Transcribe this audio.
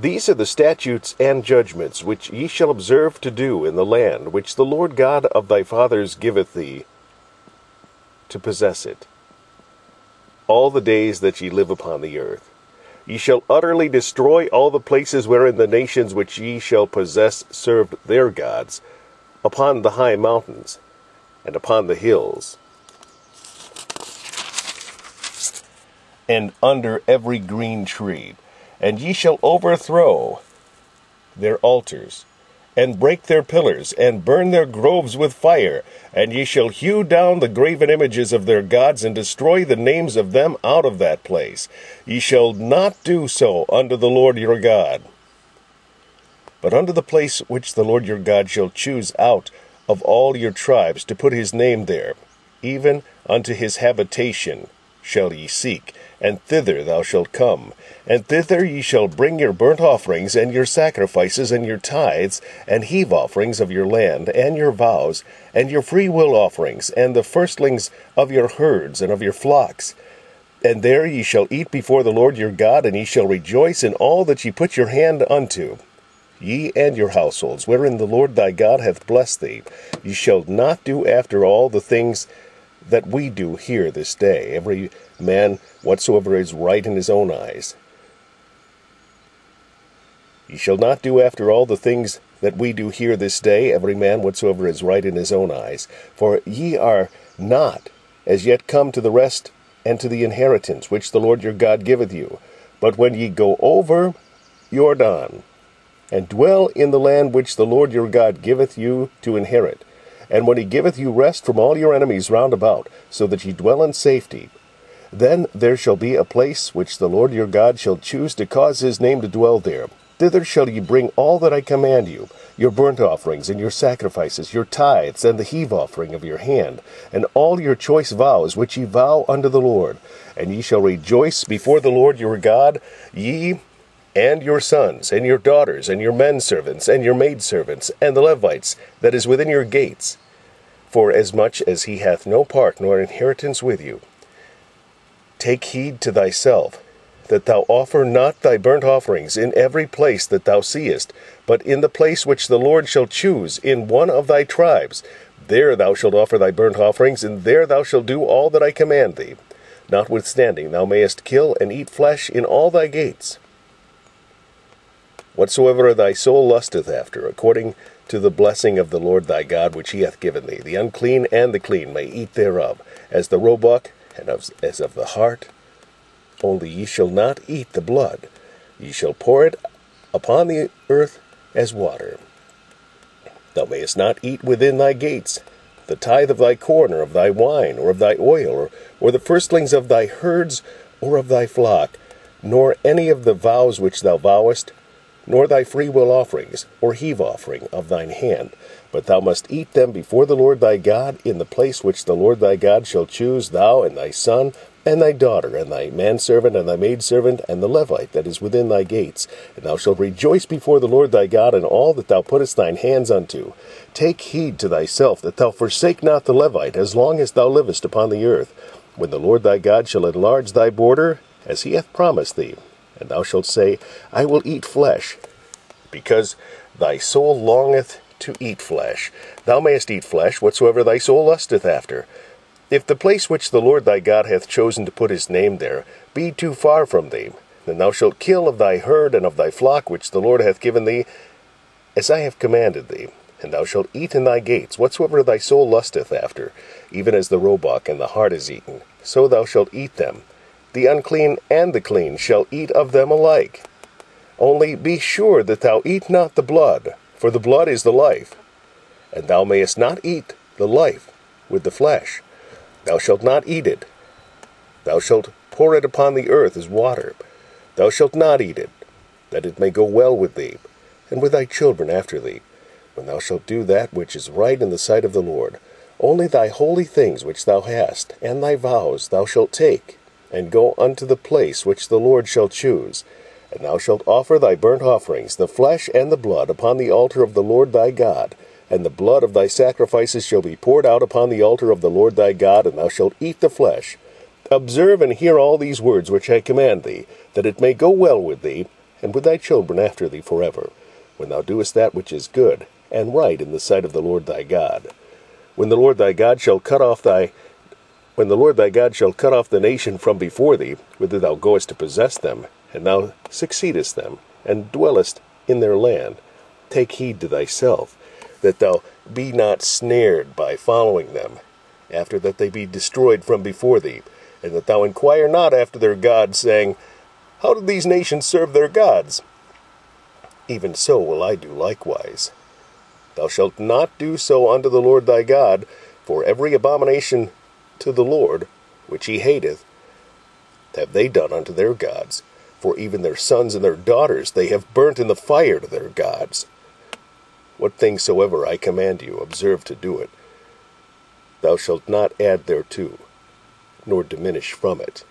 These are the statutes and judgments which ye shall observe to do in the land which the Lord God of thy fathers giveth thee to possess it, all the days that ye live upon the earth. Ye shall utterly destroy all the places wherein the nations which ye shall possess served their gods, upon the high mountains, and upon the hills, and under every green tree. And ye shall overthrow their altars, and break their pillars, and burn their groves with fire. And ye shall hew down the graven images of their gods, and destroy the names of them out of that place. Ye shall not do so unto the Lord your God, but unto the place which the Lord your God shall choose out of all your tribes to put his name there, even unto his habitation shall ye seek, and thither thou shalt come. And thither ye shall bring your burnt offerings, and your sacrifices, and your tithes, and heave offerings of your land, and your vows, and your freewill offerings, and the firstlings of your herds and of your flocks. And there ye shall eat before the Lord your God, and ye shall rejoice in all that ye put your hand unto, ye and your households, wherein the Lord thy God hath blessed thee. Ye shall not do after all the things that we do here this day, every man whatsoever is right in his own eyes. Ye shall not do after all the things that we do here this day, every man whatsoever is right in his own eyes. For ye are not as yet come to the rest and to the inheritance which the Lord your God giveth you. But when ye go over Jordan, and dwell in the land which the Lord your God giveth you to inherit, and when he giveth you rest from all your enemies round about, so that ye dwell in safety, then there shall be a place which the Lord your God shall choose to cause his name to dwell there. Thither shall ye bring all that I command you, your burnt offerings, and your sacrifices, your tithes, and the heave offering of your hand, and all your choice vows which ye vow unto the Lord. And ye shall rejoice before the Lord your God, ye and your sons, and your daughters, and your menservants, and your maidservants, and the Levites that is within your gates, forasmuch as he hath no part nor inheritance with you. Take heed to thyself, that thou offer not thy burnt offerings in every place that thou seest, but in the place which the Lord shall choose in one of thy tribes. There thou shalt offer thy burnt offerings, and there thou shalt do all that I command thee. Notwithstanding, thou mayest kill and eat flesh in all thy gates. Whatsoever thy soul lusteth after, according to the blessing of the Lord thy God which he hath given thee, the unclean and the clean may eat thereof, as the roebuck, and as of the hart. Only ye shall not eat the blood. Ye shall pour it upon the earth as water. Thou mayest not eat within thy gates the tithe of thy corn, or of thy wine, or of thy oil, or the firstlings of thy herds, or of thy flock, nor any of the vows which thou vowest, nor thy freewill offerings, or heave offering of thine hand. But thou must eat them before the Lord thy God in the place which the Lord thy God shall choose, thou and thy son, and thy daughter, and thy manservant, and thy maidservant, and the Levite that is within thy gates. And thou shalt rejoice before the Lord thy God in all that thou puttest thine hands unto. Take heed to thyself that thou forsake not the Levite, as long as thou livest upon the earth, when the Lord thy God shall enlarge thy border, as he hath promised thee. And thou shalt say, I will eat flesh, because thy soul longeth to eat flesh. Thou mayest eat flesh whatsoever thy soul lusteth after. If the place which the Lord thy God hath chosen to put his name there be too far from thee, then thou shalt kill of thy herd and of thy flock which the Lord hath given thee, as I have commanded thee. And thou shalt eat in thy gates whatsoever thy soul lusteth after, even as the roebuck and the hart is eaten, so thou shalt eat them. The unclean and the clean shall eat of them alike. Only be sure that thou eat not the blood, for the blood is the life. And thou mayest not eat the life with the flesh. Thou shalt not eat it. Thou shalt pour it upon the earth as water. Thou shalt not eat it, that it may go well with thee, and with thy children after thee, when thou shalt do that which is right in the sight of the Lord. Only thy holy things which thou hast, and thy vows thou shalt take, and go unto the place which the Lord shall choose. And thou shalt offer thy burnt offerings, the flesh and the blood, upon the altar of the Lord thy God. And the blood of thy sacrifices shall be poured out upon the altar of the Lord thy God, and thou shalt eat the flesh. Observe and hear all these words which I command thee, that it may go well with thee, and with thy children after thee forever, when thou doest that which is good and right in the sight of the Lord thy God. When the Lord thy God shall cut off the nation from before thee, whither thou goest to possess them, and thou succeedest them, and dwellest in their land, take heed to thyself, that thou be not snared by following them, after that they be destroyed from before thee, and that thou inquire not after their gods, saying, How did these nations serve their gods? Even so will I do likewise. Thou shalt not do so unto the Lord thy God, for every abomination to the Lord, which he hateth, have they done unto their gods, for even their sons and their daughters they have burnt in the fire to their gods. What things soever I command you, observe to do it. Thou shalt not add thereto, nor diminish from it.